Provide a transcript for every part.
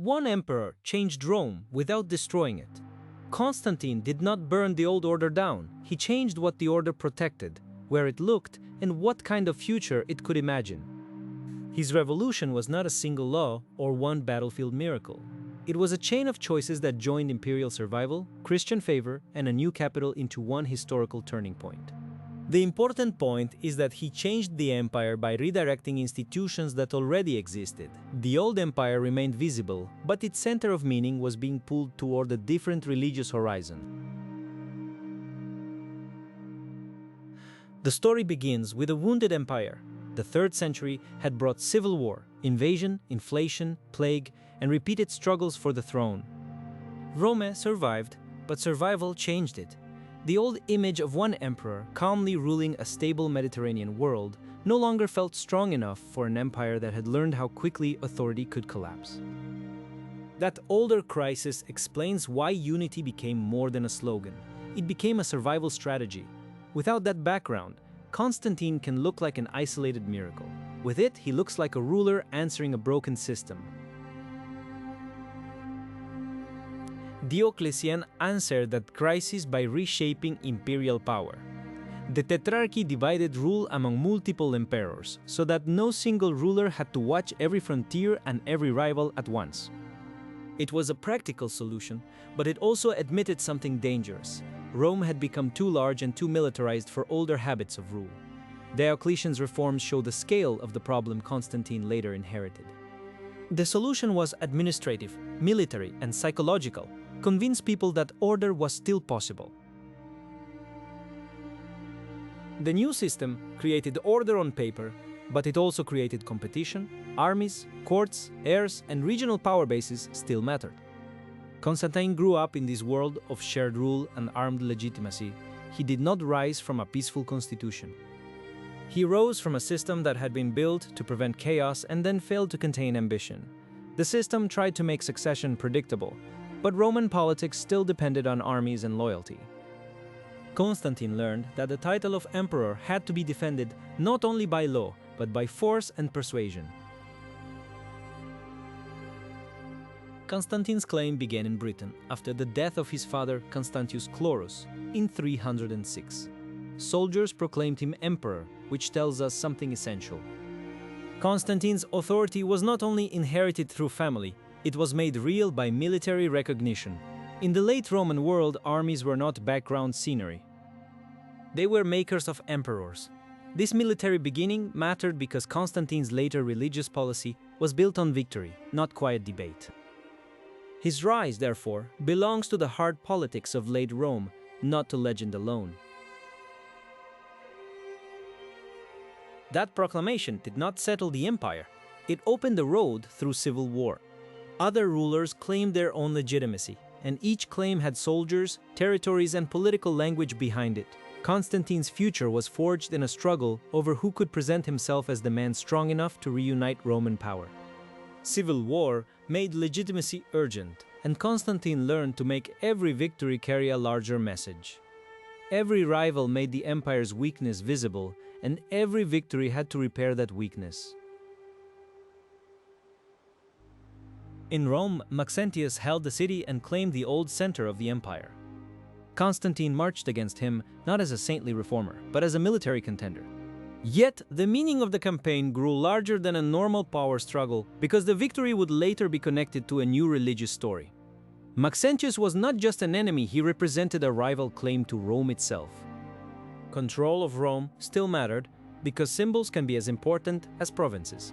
One emperor changed Rome without destroying it. Constantine did not burn the old order down, he changed what the order protected, where it looked, and what kind of future it could imagine. His revolution was not a single law or one battlefield miracle. It was a chain of choices that joined imperial survival, Christian favor, and a new capital into one historical turning point. The important point is that he changed the empire by redirecting institutions that already existed. The old empire remained visible, but its center of meaning was being pulled toward a different religious horizon. The story begins with a wounded empire. The 3rd century had brought civil war, invasion, inflation, plague, and repeated struggles for the throne. Rome survived, but survival changed it. The old image of one emperor calmly ruling a stable Mediterranean world no longer felt strong enough for an empire that had learned how quickly authority could collapse. That older crisis explains why unity became more than a slogan. It became a survival strategy. Without that background, Constantine can look like an isolated miracle. With it, he looks like a ruler answering a broken system. Diocletian answered that crisis by reshaping imperial power. The Tetrarchy divided rule among multiple emperors, so that no single ruler had to watch every frontier and every rival at once. It was a practical solution, but it also admitted something dangerous. Rome had become too large and too militarized for older habits of rule. Diocletian's reforms show the scale of the problem Constantine later inherited. The solution was administrative, military, and psychological. Convince people that order was still possible. The new system created order on paper, but it also created competition. Armies, courts, heirs, and regional power bases still mattered. Constantine grew up in this world of shared rule and armed legitimacy. He did not rise from a peaceful constitution. He rose from a system that had been built to prevent chaos and then failed to contain ambition. The system tried to make succession predictable, but Roman politics still depended on armies and loyalty. Constantine learned that the title of emperor had to be defended not only by law, but by force and persuasion. Constantine's claim began in Britain after the death of his father Constantius Chlorus in 306. Soldiers proclaimed him emperor, which tells us something essential. Constantine's authority was not only inherited through family, it was made real by military recognition. In the late Roman world, armies were not background scenery. They were makers of emperors. This military beginning mattered because Constantine's later religious policy was built on victory, not quiet debate. His rise, therefore, belongs to the hard politics of late Rome, not to legend alone. That proclamation did not settle the empire. It opened the road through civil war. Other rulers claimed their own legitimacy, and each claim had soldiers, territories, and political language behind it. Constantine's future was forged in a struggle over who could present himself as the man strong enough to reunite Roman power. Civil war made legitimacy urgent, and Constantine learned to make every victory carry a larger message. Every rival made the empire's weakness visible, and every victory had to repair that weakness. In Rome, Maxentius held the city and claimed the old center of the empire. Constantine marched against him not as a saintly reformer, but as a military contender. Yet, the meaning of the campaign grew larger than a normal power struggle because the victory would later be connected to a new religious story. Maxentius was not just an enemy, he represented a rival claim to Rome itself. Control of Rome still mattered because symbols can be as important as provinces.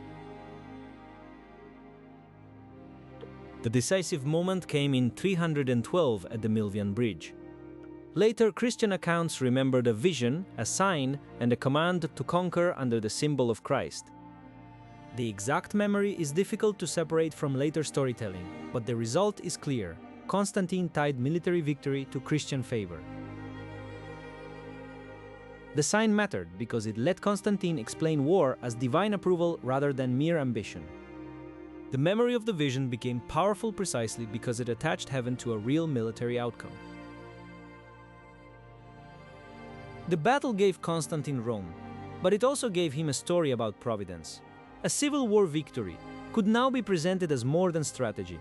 The decisive moment came in 312 at the Milvian Bridge. Later, Christian accounts remembered a vision, a sign, and a command to conquer under the symbol of Christ. The exact memory is difficult to separate from later storytelling, but the result is clear. Constantine tied military victory to Christian favor. The sign mattered because it let Constantine explain war as divine approval rather than mere ambition. The memory of the vision became powerful precisely because it attached heaven to a real military outcome. The battle gave Constantine Rome, but it also gave him a story about providence. A civil war victory could now be presented as more than strategy.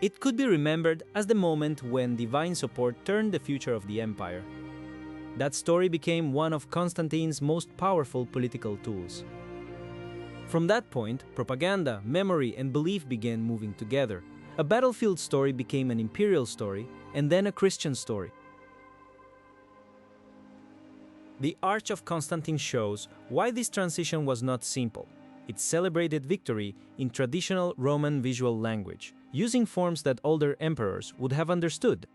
It could be remembered as the moment when divine support turned the future of the empire. That story became one of Constantine's most powerful political tools. From that point, propaganda, memory, and belief began moving together. A battlefield story became an imperial story, and then a Christian story. The Arch of Constantine shows why this transition was not simple. It celebrated victory in traditional Roman visual language, using forms that older emperors would have understood.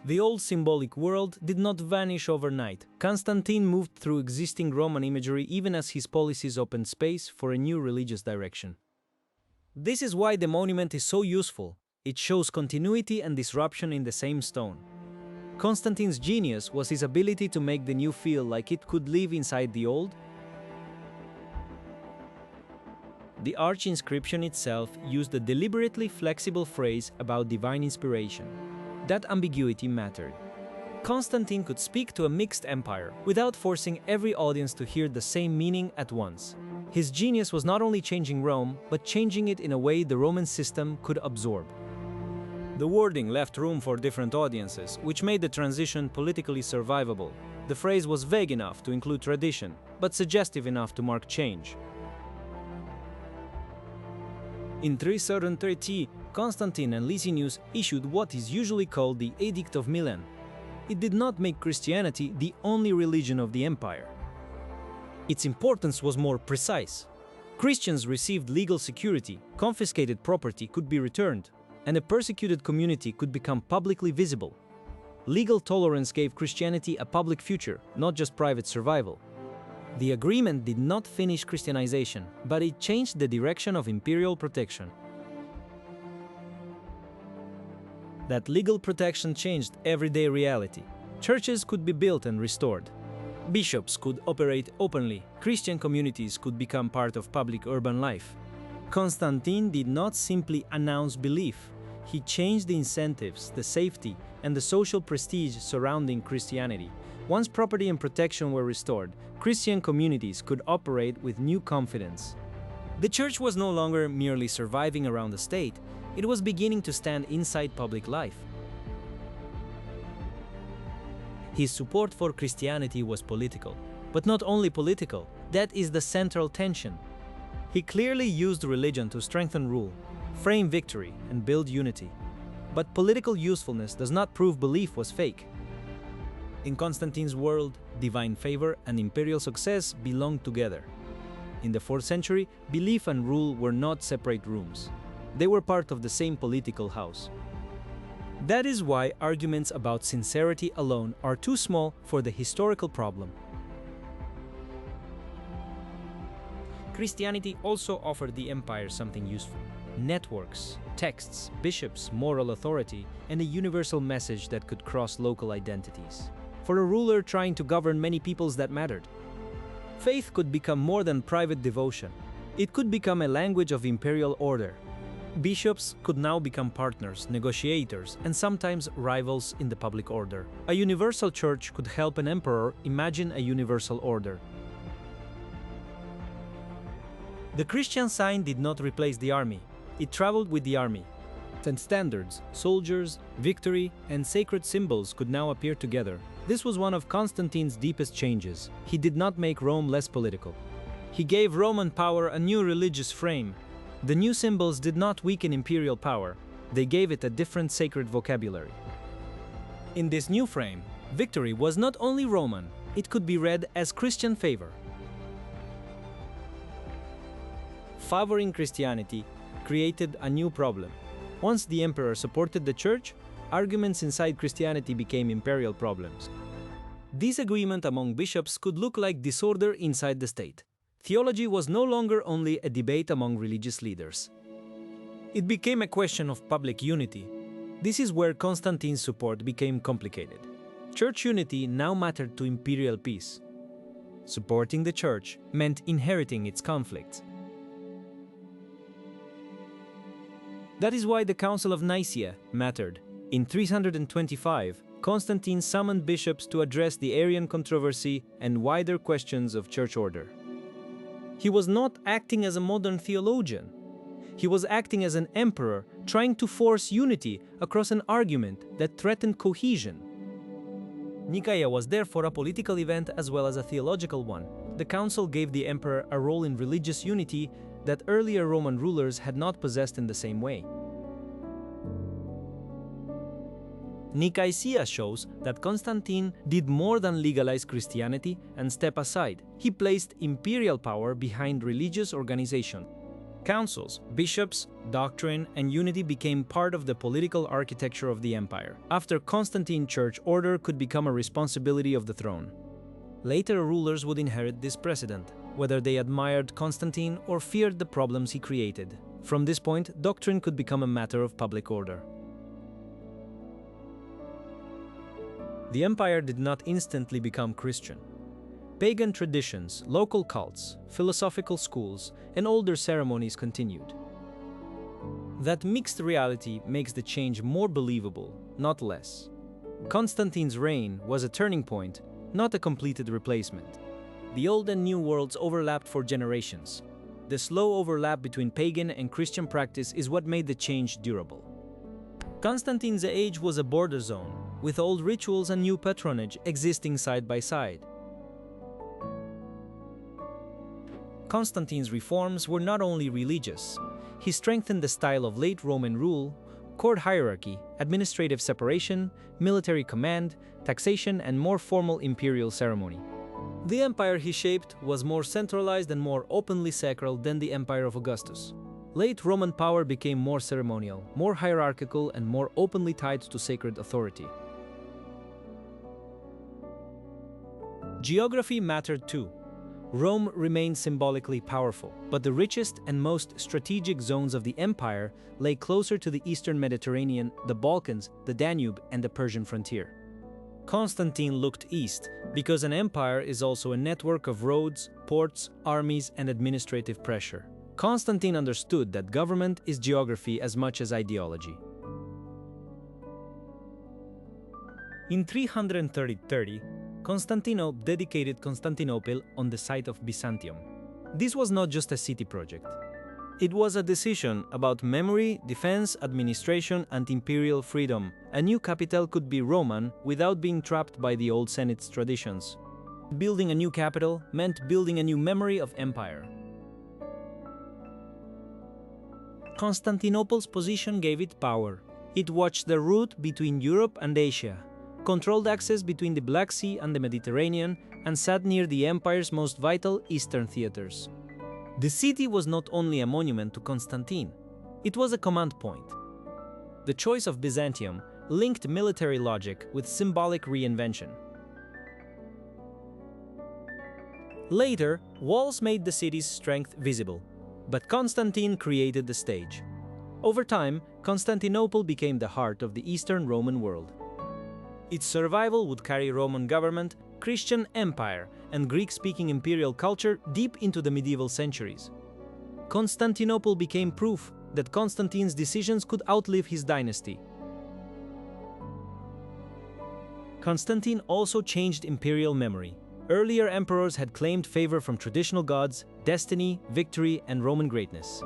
The old symbolic world did not vanish overnight. Constantine moved through existing Roman imagery even as his policies opened space for a new religious direction. This is why the monument is so useful. It shows continuity and disruption in the same stone. Constantine's genius was his ability to make the new feel like it could live inside the old. The arch inscription itself used a deliberately flexible phrase about divine inspiration. That ambiguity mattered. Constantine could speak to a mixed empire without forcing every audience to hear the same meaning at once. His genius was not only changing Rome, but changing it in a way the Roman system could absorb. The wording left room for different audiences, which made the transition politically survivable. The phrase was vague enough to include tradition, but suggestive enough to mark change. In 330, Constantine and Licinius issued what is usually called the Edict of Milan. It did not make Christianity the only religion of the empire. Its importance was more precise. Christians received legal security, confiscated property could be returned, and a persecuted community could become publicly visible. Legal tolerance gave Christianity a public future, not just private survival. The agreement did not finish Christianization, but it changed the direction of imperial protection. That legal protection changed everyday reality. Churches could be built and restored. Bishops could operate openly. Christian communities could become part of public urban life. Constantine did not simply announce belief. He changed the incentives, the safety, and the social prestige surrounding Christianity. Once property and protection were restored, Christian communities could operate with new confidence. The church was no longer merely surviving around the state, it was beginning to stand inside public life. His support for Christianity was political, but not only political, that is the central tension. He clearly used religion to strengthen rule, frame victory, and build unity. But political usefulness does not prove belief was fake. In Constantine's world, divine favor and imperial success belonged together. In the 4th century, belief and rule were not separate rooms. They were part of the same political house. That is why arguments about sincerity alone are too small for the historical problem. Christianity also offered the empire something useful: networks, texts, bishops, moral authority, and a universal message that could cross local identities. For a ruler trying to govern many peoples that mattered, faith could become more than private devotion. It could become a language of imperial order. Bishops could now become partners, negotiators, and sometimes rivals in the public order. A universal church could help an emperor imagine a universal order. The Christian sign did not replace the army. It traveled with the army. And standards, soldiers, victory, and sacred symbols could now appear together. This was one of Constantine's deepest changes. He did not make Rome less political. He gave Roman power a new religious frame. The new symbols did not weaken imperial power. They gave it a different sacred vocabulary. In this new frame, victory was not only Roman, it could be read as Christian favor. Favoring Christianity created a new problem. Once the emperor supported the church, arguments inside Christianity became imperial problems. Disagreement among bishops could look like disorder inside the state. Theology was no longer only a debate among religious leaders. It became a question of public unity. This is where Constantine's support became complicated. Church unity now mattered to imperial peace. Supporting the church meant inheriting its conflicts. That is why the Council of Nicaea mattered. In 325, Constantine summoned bishops to address the Arian controversy and wider questions of church order. He was not acting as a modern theologian. He was acting as an emperor trying to force unity across an argument that threatened cohesion. Nicaea was therefore a political event as well as a theological one. The council gave the emperor a role in religious unity that earlier Roman rulers had not possessed in the same way. Nicaea shows that Constantine did more than legalize Christianity and step aside. He placed imperial power behind religious organization. Councils, bishops, doctrine, and unity became part of the political architecture of the empire. After Constantine, church order could become a responsibility of the throne. Later rulers would inherit this precedent, whether they admired Constantine or feared the problems he created. From this point, doctrine could become a matter of public order. The empire did not instantly become Christian. Pagan traditions, local cults, philosophical schools, and older ceremonies continued. That mixed reality makes the change more believable, not less. Constantine's reign was a turning point, not a completed replacement. The old and new worlds overlapped for generations. The slow overlap between pagan and Christian practice is what made the change durable. Constantine's age was a border zone, with old rituals and new patronage existing side by side. Constantine's reforms were not only religious. He strengthened the style of late Roman rule, court hierarchy, administrative separation, military command, taxation, and more formal imperial ceremony. The empire he shaped was more centralized and more openly sacral than the empire of Augustus. Late Roman power became more ceremonial, more hierarchical, and more openly tied to sacred authority. Geography mattered too. Rome remained symbolically powerful, but the richest and most strategic zones of the empire lay closer to the eastern Mediterranean, the Balkans, the Danube, and the Persian frontier. Constantine looked east, because an empire is also a network of roads, ports, armies, and administrative pressure. Constantine understood that government is geography as much as ideology. In 330, Constantino dedicated Constantinople on the site of Byzantium. This was not just a city project. It was a decision about memory, defense, administration, and imperial freedom. A new capital could be Roman without being trapped by the old Senate's traditions. Building a new capital meant building a new memory of empire. Constantinople's position gave it power. It watched the route between Europe and Asia, controlled access between the Black Sea and the Mediterranean, and sat near the empire's most vital eastern theaters. The city was not only a monument to Constantine, it was a command point. The choice of Byzantium linked military logic with symbolic reinvention. Later, walls made the city's strength visible, but Constantine created the stage. Over time, Constantinople became the heart of the Eastern Roman world. Its survival would carry Roman government, Christian empire, and Greek-speaking imperial culture deep into the medieval centuries. Constantinople became proof that Constantine's decisions could outlive his dynasty. Constantine also changed imperial memory. Earlier emperors had claimed favor from traditional gods, destiny, victory, and Roman greatness.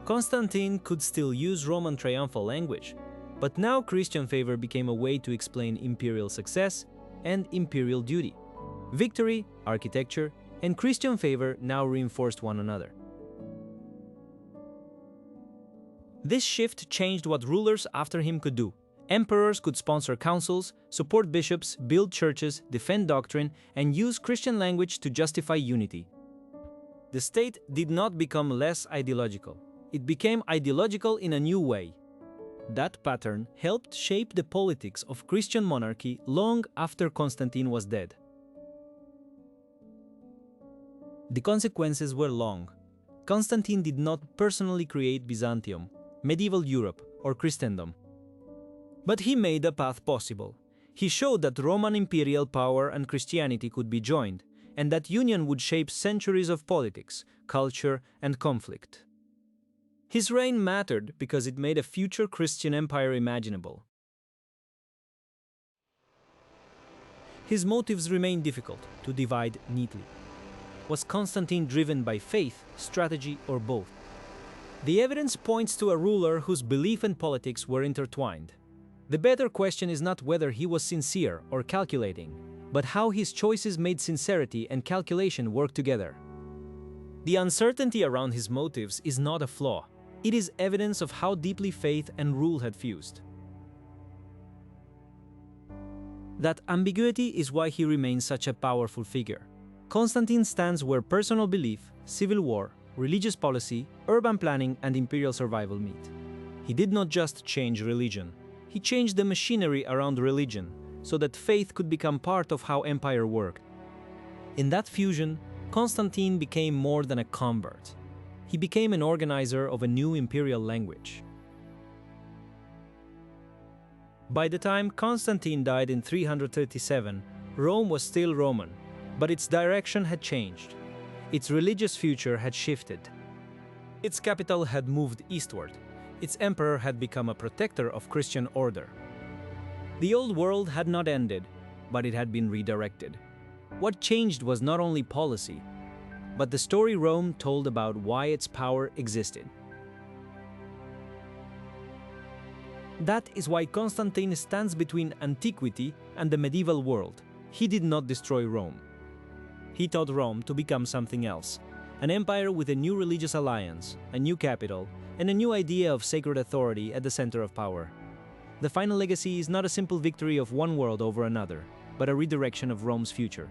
Constantine could still use Roman triumphal language, but now Christian favor became a way to explain imperial success and imperial duty. Victory, architecture, and Christian favor now reinforced one another. This shift changed what rulers after him could do. Emperors could sponsor councils, support bishops, build churches, defend doctrine, and use Christian language to justify unity. The state did not become less ideological. It became ideological in a new way. That pattern helped shape the politics of Christian monarchy long after Constantine was dead. The consequences were long. Constantine did not personally create Byzantium, medieval Europe, or Christendom. But he made a path possible. He showed that Roman imperial power and Christianity could be joined, and that union would shape centuries of politics, culture, and conflict. His reign mattered because it made a future Christian empire imaginable. His motives remain difficult to divide neatly. Was Constantine driven by faith, strategy, or both? The evidence points to a ruler whose belief and politics were intertwined. The better question is not whether he was sincere or calculating, but how his choices made sincerity and calculation work together. The uncertainty around his motives is not a flaw. It is evidence of how deeply faith and rule had fused. That ambiguity is why he remains such a powerful figure. Constantine stands where personal belief, civil war, religious policy, urban planning, and imperial survival meet. He did not just change religion. He changed the machinery around religion so that faith could become part of how empire worked. In that fusion, Constantine became more than a convert. He became an organizer of a new imperial language. By the time Constantine died in 337, Rome was still Roman, but its direction had changed. Its religious future had shifted. Its capital had moved eastward. Its emperor had become a protector of Christian order. The old world had not ended, but it had been redirected. What changed was not only policy, but the story Rome told about why its power existed. That is why Constantine stands between antiquity and the medieval world. He did not destroy Rome. He taught Rome to become something else, an empire with a new religious alliance, a new capital, and a new idea of sacred authority at the center of power. The final legacy is not a simple victory of one world over another, but a redirection of Rome's future.